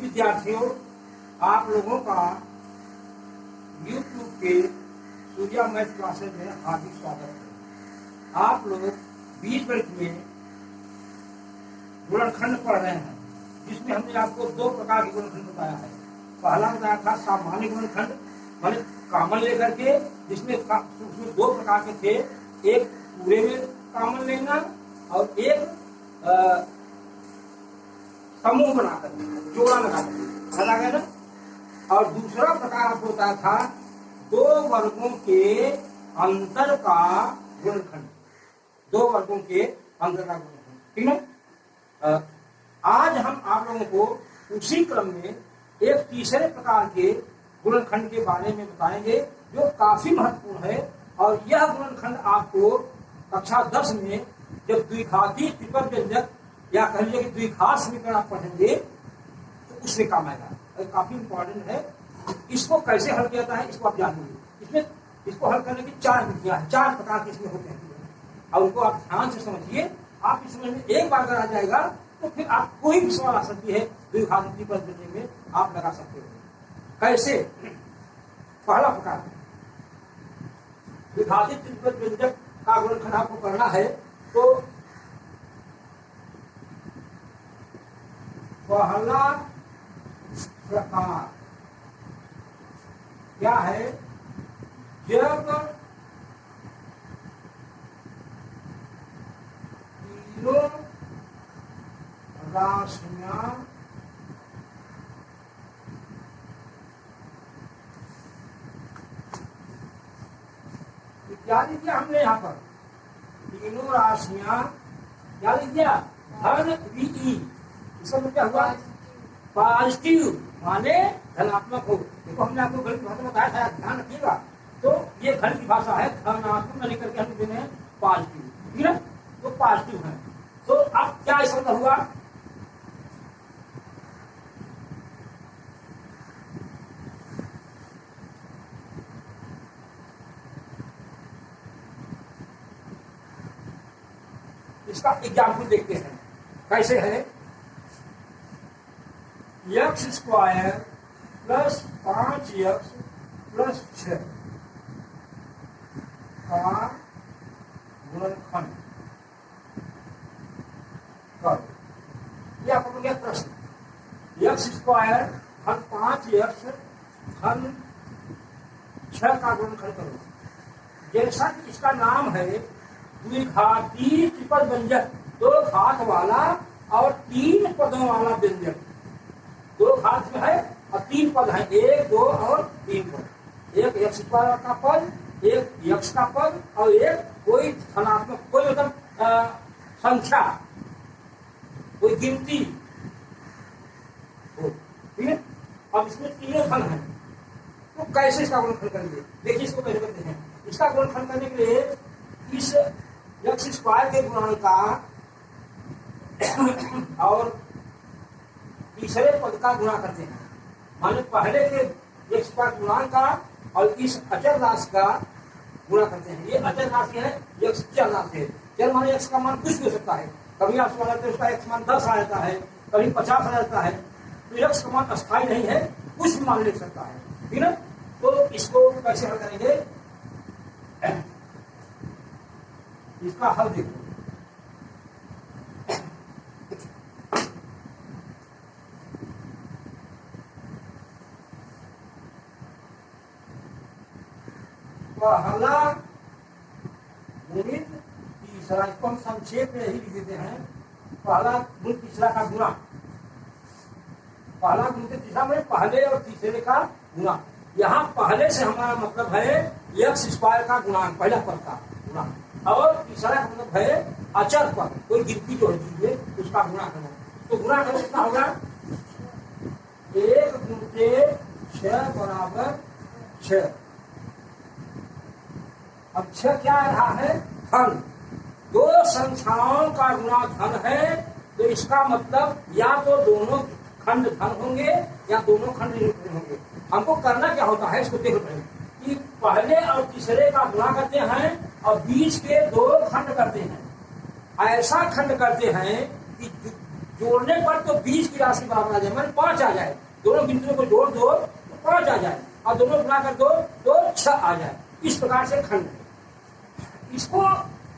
विद्यार्थियों, आप लोगों का YouTube के सूर्या मैथ क्लासेज में हार्दिक स्वागत है। आप लोग बीजगणित में गुणनखंड पढ़ रहे हैं, जिसमें हमने आपको दो प्रकार के गुणनखंड बताया है। पहला बताया था सामान्य गुणनखंड, माने कॉमन लेकर के, जिसमें उसमें दो प्रकार के थे, एक पूरे में कॉमन लेना और एक समूह बनाकर जोड़ा लगाकर, समझ आ गया ना। और दूसरा प्रकार आपको बताया था दो वर्गों के अंतर का गुणनखंड, दो वर्गों के अंतर का गुणनखंड, ठीक है। आज हम आप लोगों को उसी क्रम में एक तीसरे प्रकार के गुणनखंड के बारे में बताएंगे, जो काफी महत्वपूर्ण है। और यह गुणनखंड आपको कक्षा 10 में जब द्विघाती त्रिपद व्यंजक या कह लीजिए कि द्विघात समीकरण आप पढ़ेंगे तो उसमें काम आएगा, काफी इंपॉर्टेंट है। इसको कैसे हल किया जाता है इसको आप जानिए। इसमें इसको हल करने की 4 विधियां हैं, 4 प्रकार के इसमें होते हैं, और उनको आप ध्यान से समझिए। आप इस समझ में एक बार अगर आ जाएगा तो फिर आप कोई भी सवाल आ सकती है द्विघाती त्रिपद व्यंजक में आप लगा सकते हो। कैसे? पहला प्रकार द्विघाती त्रिपद व्यंजक का गुणनखंड आपको करना है, तो पहला प्रकार क्या है? जब तीनों राशियां क्या लिख दिया हमने यहाँ पर? तीनों राशियां क्या लिख दिया? धन VE, इसका मतलब क्या हुआ? पॉजिटिव माने धनात्मक हो। देखो हमने आपको गणित भाषा बताया था, ध्यान रखिएगा। तो ये गणित की भाषा है, धनात्मक लेकर के हम देने हैं पॉजिटिव, ठीक है। तो पॉजिटिव है, तो अब क्या इसका मतलब हुआ? इसका एग्जाम्पल देखते हैं कैसे है। x square plus 5x plus 6 का गुणनखंड करो। यह आपको क्या प्रश्न? x स्क्वायर धन 5x धन 6 का गुणनखंड करो। जैसा कि इसका नाम है द्विघाती त्रिपद व्यंजक, 2 घात वाला और 3 पदों वाला व्यंजक। 2 घात में है और 3 पद है, 1, 2 और 3 पद। एक x स्क्वायर का पद, एक x का पद और एक कोई धनात्मक, कोई मतलब संख्या, कोई गिनती, ठीक है। अब इसमें तीनों धन है, तो कैसे इसका गुणनखंड करेंगे? देखिए इसको पहले करते हैं। इसका गुणनखंड करने के लिए इस x स्क्वायर के गुणांक का और तीसरे पद का गुणा करते हैं। माने पहले के x स्क्वायर गुणांक का और इस अचर राशि का गुणा करते हैं। ये अचर राशि है, x चर राशि है। चर माने x का मान कुछ भी हो सकता है, कभी आप समझते हैं उसका x मान 10 आ जाता है, कभी 50 आ जाता है। तो x का मान अस्थायी नहीं है, कुछ भी मान ले सकता है, ठीक है। तो इसको कैसे हल करेंगे? इसका हल देखो। पहला गुणित तीसरा, इसको हम संक्षेप में ही लिख देते हैं। पहला गुणित तीसरा का गुणा, पहला गुणित तीसरा में पहले और तीसरे का गुणा। यहाँ पहले से हमारा मतलब है x स्क्वायर का गुणांक, पहला पद का गुणा, और तीसरा का मतलब है अचर पद, कोई गिनती जो है उसका गुणा करना। तो गुणा करो कितना होगा? 1 गुणित 6 बराबर 6। अब 6 क्या आ रहा है? धन। 2 संख्याओं का गुणा धन है, तो इसका मतलब या तो दोनों खंड धन होंगे या दोनों खंड ऋण होंगे। हमको करना क्या होता है इसको देखो कि पहले और तीसरे का गुणा करते हैं और बीच के 2 खंड करते हैं। ऐसा खंड करते हैं कि जोड़ने पर तो 20 की राशि बराबर आ जाए, मैंने 5 आ जाए, दोनों गिनतियों को जोड़ दो तो 5 आ जाए और दोनों गुणा कर दो तो 6 आ जाए। इस प्रकार से खंड है। इसको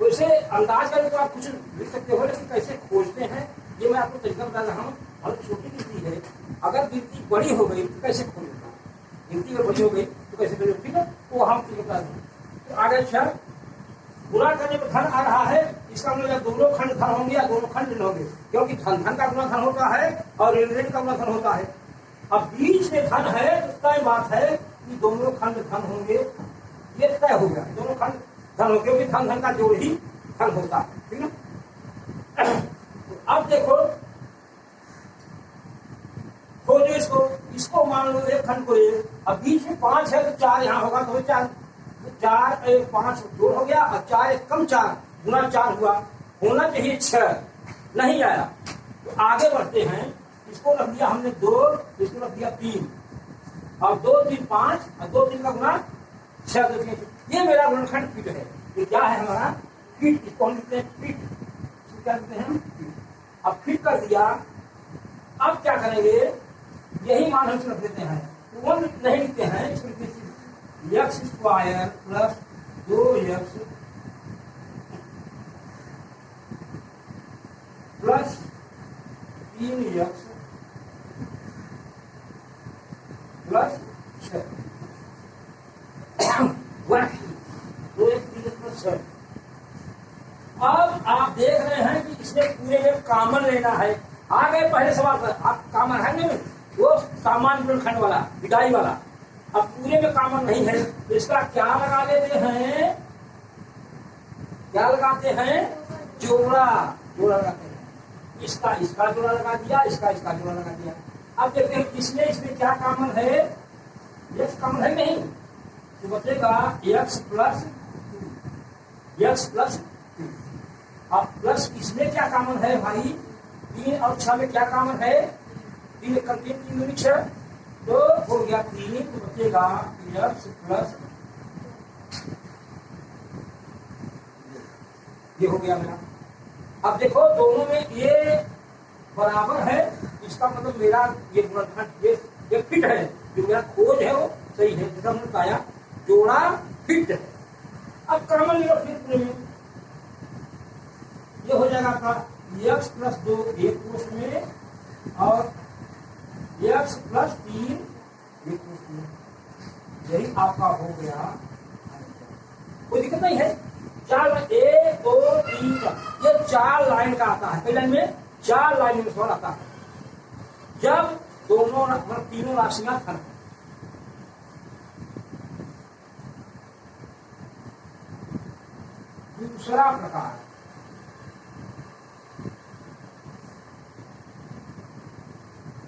वैसे अंदाज करके तो आप कुछ लिख सकते हो, लेकिन कैसे खोजते हैं ये मैं आपको तरीका बता रहा हूँ। बहुत छोटी गिनती है, अगर गिनती बड़ी हो गई तो कैसे खोजेगा, गिनती अगर बड़ी हो गई तो कैसे खोजेगा, ठीक है, वो हम बता दें। तो आगे अच्छा गुणा करने में धन आ रहा है, इसका मतलब दोनों खंड धन होंगे या दोनों खंड ऋण होंगे, क्योंकि धन धन का गुणा धन होता है और ऋण ऋण का गुणा धन होता है। अब बीच में धन है तो तय बात है कि दोनों खंड धन होंगे, ये तय हो गया, दोनों खंड धन हो, क्योंकि धन धन का जोड़ ही धन होता है, ठीक है। तो अब देखो खोजो इसको मान लो एक खंड को एक, अब बीच में 5 है तो 4 यहाँ होगा, तो 4 1 5 जोड़ हो गया और 4 1 कम 4 गुना 4 हुआ, होना चाहिए 6, नहीं आया। तो आगे बढ़ते हैं, इसको रख दिया हमने 2, इसको रख दिया 3 और 2 3 5 और 2 3 का गुना 6, ये मेरा गुणनखंड फिट है। ये क्या है हमारा फिट, इसको हम लिखते हैं फिट, इसको क्या लिखते हैं फिट। अब फिट कर दिया, अब क्या करेंगे, यही मान हम रख देते हैं, वो नहीं लिखते हैं, इसको लिखते हैं x square plus 2x plus 3x plus 6 2x 3 अब आप देख रहे हैं कि इसमें पूरे में कॉमन लेना है। आ गए पहले सवाल पर, आप कॉमन है नहीं, वो सामान्य गुणनखंड वाला विदाई वाला, अब पूरे में कॉमन नहीं है तो इसका क्या लगा लेते हैं, क्या लगाते हैं, जोड़ा लगाते हैं। इसका जोड़ा लगा दिया, इसका जोड़ा लगा दिया। अब देखते हैं इसमें क्या कॉमन है, x कॉमन है नहीं, तो बचेगा x प्लस 2। अब प्लस इसमें क्या कॉमन है भाई, 3 और 6 में क्या कॉमन है, 3 कम 3 6, तो हो गया 3, तो बचेगा x प्लस, ये हो गया मेरा। अब देखो दोनों में ये बराबर है, इसका मतलब मेरा ये गुणनखंड ये फिट है, जो मेरा खोज है वो सही है, जैसा हमने बताया जोड़ा फिट है। अब कॉमन ले लो फिर पूरे में, ये हो जाएगा आपका x प्लस 2 एक कोष्ठ में और x प्लस 3 एक कोष्ठ में, यही आपका हो गया, कोई दिक्कत नहीं है। 4 1 2 3 ये 4 लाइन का आता है, पहली लाइन में 4 लाइन में सवाल आता है, जब दोनों तीनों राशियां धन। दूसरा प्रकार,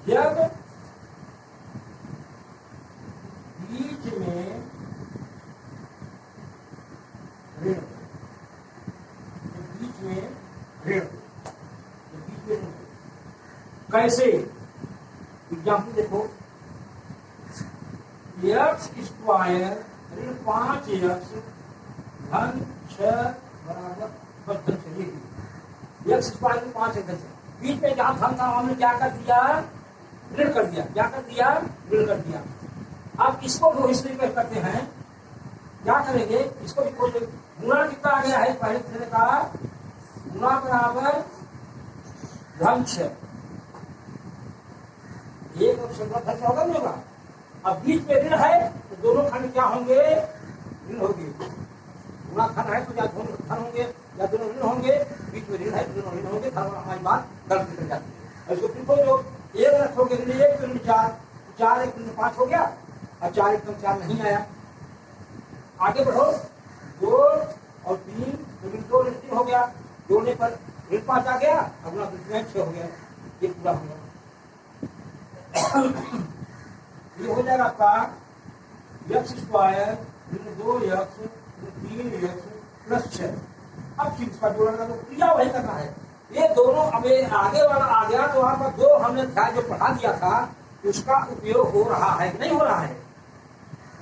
जब बीच में ऋण, कैसे, एग्जाम्पल देखो, x स्क्वायर ऋण 5x धन 6 बराबर बस चलिए, x स्क्वायर में 5 धन 6, बीच में जहां धन था हमने क्या कर दिया, ऋण कर दिया, क्या कर दिया, ऋण कर दिया। अब इसको दो हिस्से में करते हैं, क्या करेंगे, इसको भी खोज, गुणा कितना आ गया है, पहले तरह का गुणा बराबर धन 6, एक धन होगा नहीं होगा। अब बीच में ऋण है तो दोनों खंड क्या होंगे, ऋण होंगे, गुणा धन है तो या दोनों धन होंगे या दोनों ऋण होंगे, बीच में ऋण है तो दोनों ऋण होंगे, हमारी बात गलत निकल जाती है। इसको फिर खोजो, एक रखोगे ऋण 1 तो ऋण 4, 4 1 ऋण 5 हो गया और 4 1 कम 4 नहीं आया। आगे बढ़ो, 2 और 3 तो ऋण 2 ऋण 3 हो गया, जोड़ने पर ऋण 5 आ गया, अगला 6 हो गया, ये पूरा हो गया। ये हो जाएगा आपका x स्क्वायर ऋण 2x 3x प्लस 6। अब फिर इसका जोड़ना तो क्रिया वही करना है, ये दोनों अब आगे वाला आ गया तो वहां पर जो हमने ध्यान जो पढ़ा दिया था उसका उपयोग हो रहा है कि नहीं हो रहा है,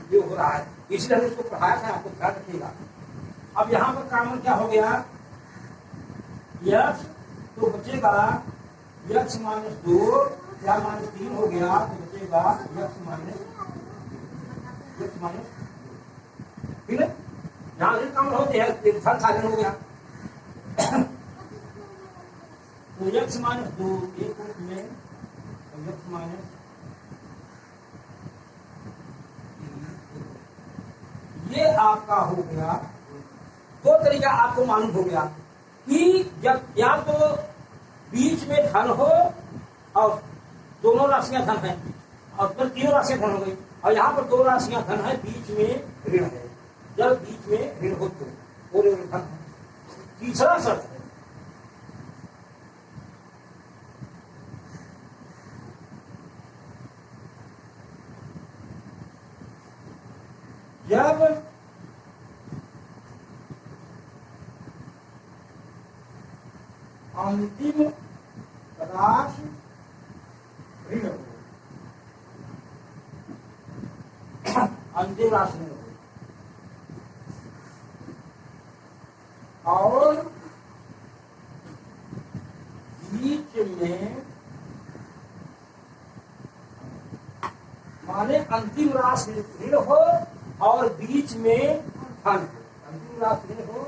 उपयोग हो रहा है, इसलिए हमने उसको पढ़ाया था, आपको ध्यान रखिएगा। अब यहाँ पर कॉमन क्या हो गया, x तो बचेगा यक्स माइनस 2 या माइनस 3 हो गया तो बचेगा यक्स माइनस ठीक है। यहाँ ऋण कम होते हैं धन साधन हो गया तो यक्स माइनस 2 एक रूप में यक्स माइनस ये आपका हो गया। दो तरीका आपको मालूम हो गया कि जब या तो बीच में धन हो और दोनों राशियां धन है और फिर तीनों राशियां धन हो गई और यहाँ पर दो राशियां धन है बीच में ऋण है। जब बीच में ऋण हो तो वो ऋण धन है। तीसरा शर्त है जब अंतिम राशि ऋण हो अंतिम राशि ऋण हो और बीच में माने अंतिम राशि ऋण हो और बीच में धन हो। अंतिम राशि ऋण हो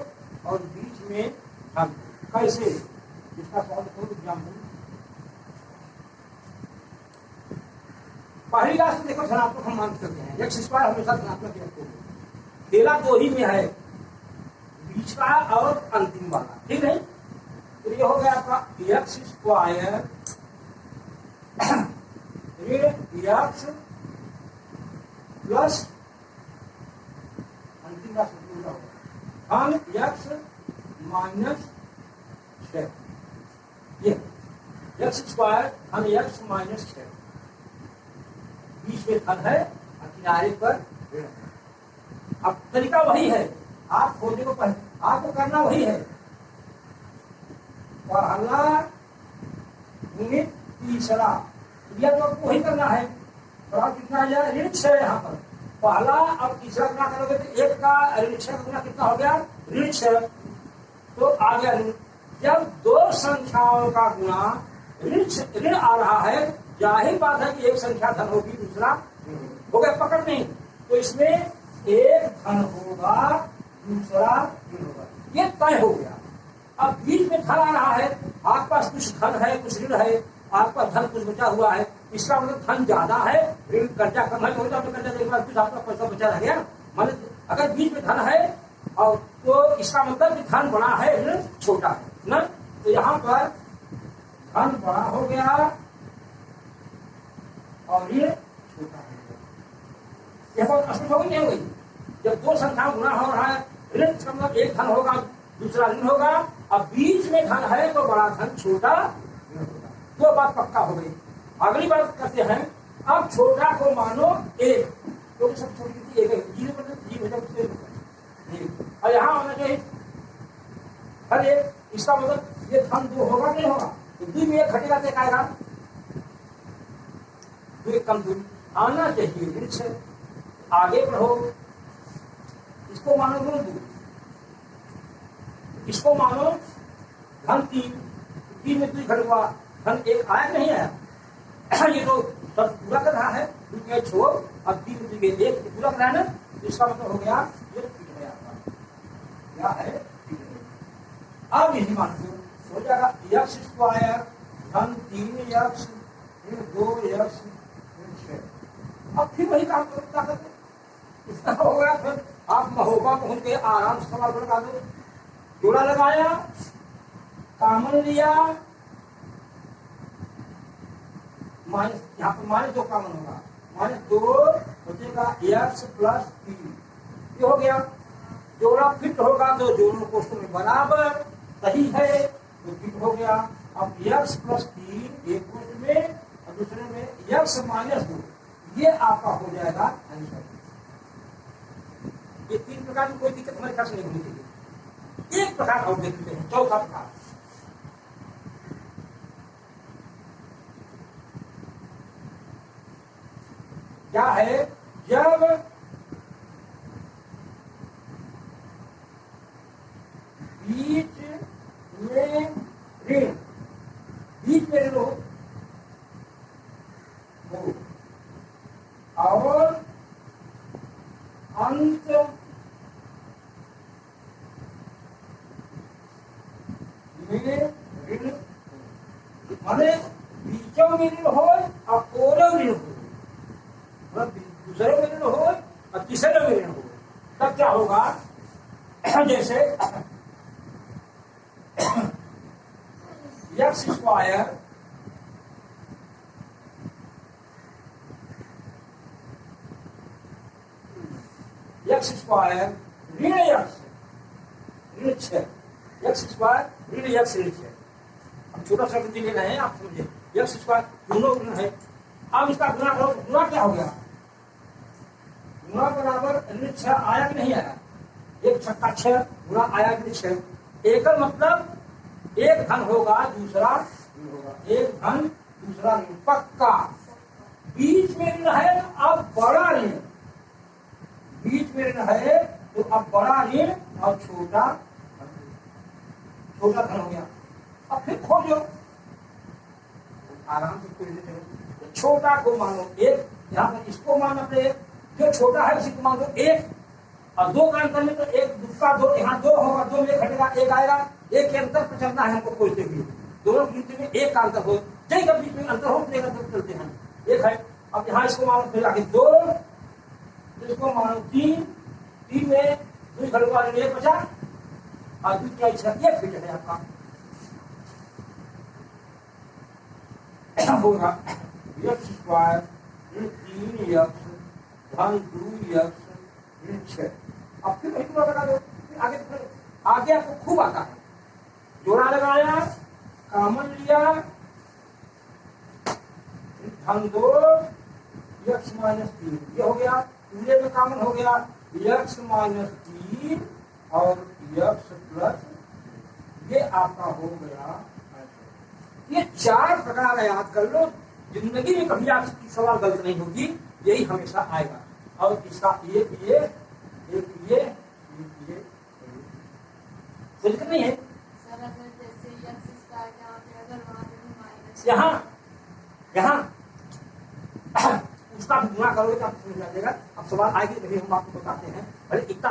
और बीच में धन। कैसे इसका सॉल्व एग्जाम्पल पहली राशि देखो धनात्मक हम मान सकते हैं एक्स स्क्वायर हमेशा धनात्मक रखते केला दो ही में है बीच का और अंतिम वाला ठीक है। तो ये हो गया आपका एक्स स्क्वायर ऋण एक्स प्लस अंतिम राशि धन एक्स माइनस 6 ये एक्स स्क्वायर धन एक्स माइनस 6 बीच में धन है और किनारे पर ऋण है। अब तरीका वही है आप खोजने को पहले आपको करना वही है पहला यूनिट तीसरा यह तो आपको वही करना है। और कितना आ जाए ऋण 6 यहाँ पर पहला अब तीसरा गुना करोगे तो एक का ऋण 6 गुना कितना हो गया ऋण 6 तो आ गया ऋण। जब दो संख्याओं का गुणा ऋण आ रहा है जाहिर बात है कि एक संख्या धन होगी दूसरा हो गया पकड़ नहीं तो इसमें एक धन होगा दूसरा ऋण होगा ये तय हो गया। अब बीच में धन आ रहा है आपके पास कुछ धन है कुछ ऋण है आपका धन कुछ बचा हुआ है इसका मतलब धन ज्यादा है ऋण कर्जा कम है तो कर्जा एक बार कुछ आपका पैसा बचा रह गया। मतलब अगर बीच में धन है और तो इसका मतलब कि धन बड़ा है ऋण छोटा है ना। तो यहाँ पर धन बड़ा हो गया और ऋण छोटा हो गया। यह बहुत स्पष्ट हो गई नहीं हो गई। जब दो संख्या गुणा हो रहा है ऋण का मतलब एक धन होगा दूसरा ऋण होगा अब बीच में धन है तो बड़ा धन छोटा ऋण होगा। दो बात पक्का हो गई। अगली बात करते हैं अब छोटा को मानो एक क्योंकि सब छोटी चीज एक है जीरो और यहाँ होना चाहिए हर एक इसका मतलब ये धन दो होगा नहीं होगा तो दो में एक घटेगा तो आएगा दो एक कम दूरी आना चाहिए ऋण से आगे बढ़ो। इसको मानो ऋण दो इसको मानो धन 3 में 2 घट हुआ धन 1 आया नहीं आया ये तो सब पूरा कर रहा है दुनिया छोड़ अब 3 में 2 1 पूरा कर रहा है ना इसका मतलब हो गया ये ठीक है आपका क्या है अब यही मान लो हो जाएगा एक्स स्क्वायर धन 3 एक्स फिर 2 एक्स फिर 6 अब फिर वही काम करते इतना हो गया। फिर आप महोबा पहुंच गए आराम से सवाल लगा दो जोड़ा लगाया कॉमन लिया माइनस यहाँ पर माइनस 2 कॉमन होगा -2 बचेगा एक्स प्लस 3 ये हो गया। जोड़ा फिट होगा तो दोनों कोष्ठों में बराबर सही है तो फिट हो गया। अब एक्स प्लस 3 एक कोष्ठ में और दूसरे में एक्स -2 ये आपका हो जाएगा आंसर। ये 3 प्रकार की कोई दिक्कत हमारे ख्याल से नहीं होनी चाहिए। एक प्रकार और देखते हैं चौथा प्रकार क्या है जब बीच में ऋण हो और अंत में ऋण माने बीचों में ऋण हो और ओरों ऋण हो, दूसरे में ऋण हो और तीसरे में ऋण हो, तब क्या होगा? जैसे एक्स स्क्वायर ऋण एक्स ऋण 6, एक्स स्क्वायर ऋण एक्स ऋण 6। अब छोटा सा बुद्धि लेना है, आप समझे, एक्स स्क्वायर दोनों ऋण है। अब इसका गुणा करो, गुणा क्या हो गया? गुणा बराबर ऋण 6 आया कि नहीं आया? एक छक्का 6 गुणा आया कि 6। एक मतलब एक धन होगा दूसरा ऋण होगा, एक धन दूसरा ऋण पक्का। बीच में ऋण है अब बड़ा ऋण, बीच में ऋण है तो अब बड़ा ऋण और छोटा धन हो गया। अब फिर खोजो, आराम से खोज लेते हो। छोटा को मानो एक, यहाँ पर इसको मानो एक, जो छोटा है उसी को मान दो एक, और दो का अंतर में तो एक दूसरा दो, यहाँ दो होगा, दो में घटेगा एक आएगा, एक के अंतर पर चलना है हमको खोजते हुए। दोनों गिनती में एक का अंतर हो, जैसे बीच में अंतर हो उतने का अंतर चलते हैं, एक है। अब यहाँ इसको मानो फिर आगे 2, इसको मानो 3, 3 में 2 घटों वाले 1 बचा और 2 क्या इच्छा ये फिट है आपका होगा एक्स स्क्वायर ऋण 3 एक्स धन 2 एक्स ऋण 6। अब फिर वही पूरा लगा दो, आगे आपको खूब आता है। जोड़ा लगाया, कॉमन लिया, धन 2 एक्स माइनस 3 ये हो गया, पूरे में कॉमन हो गया एक्स माइनस 3 और एक्स प्लस, ये आपका हो गया। ये 4 प्रकार याद कर लो, जिंदगी में कभी आपकी सवाल गलत नहीं होगी, यही हमेशा आएगा। और इसका एक ये दिक्कत नहीं है। यहाँ उसका गुणा करोगे तो आपको समझ आ जाएगा। अब सवाल आएगी तभी हम आपको बताते हैं। भले इतना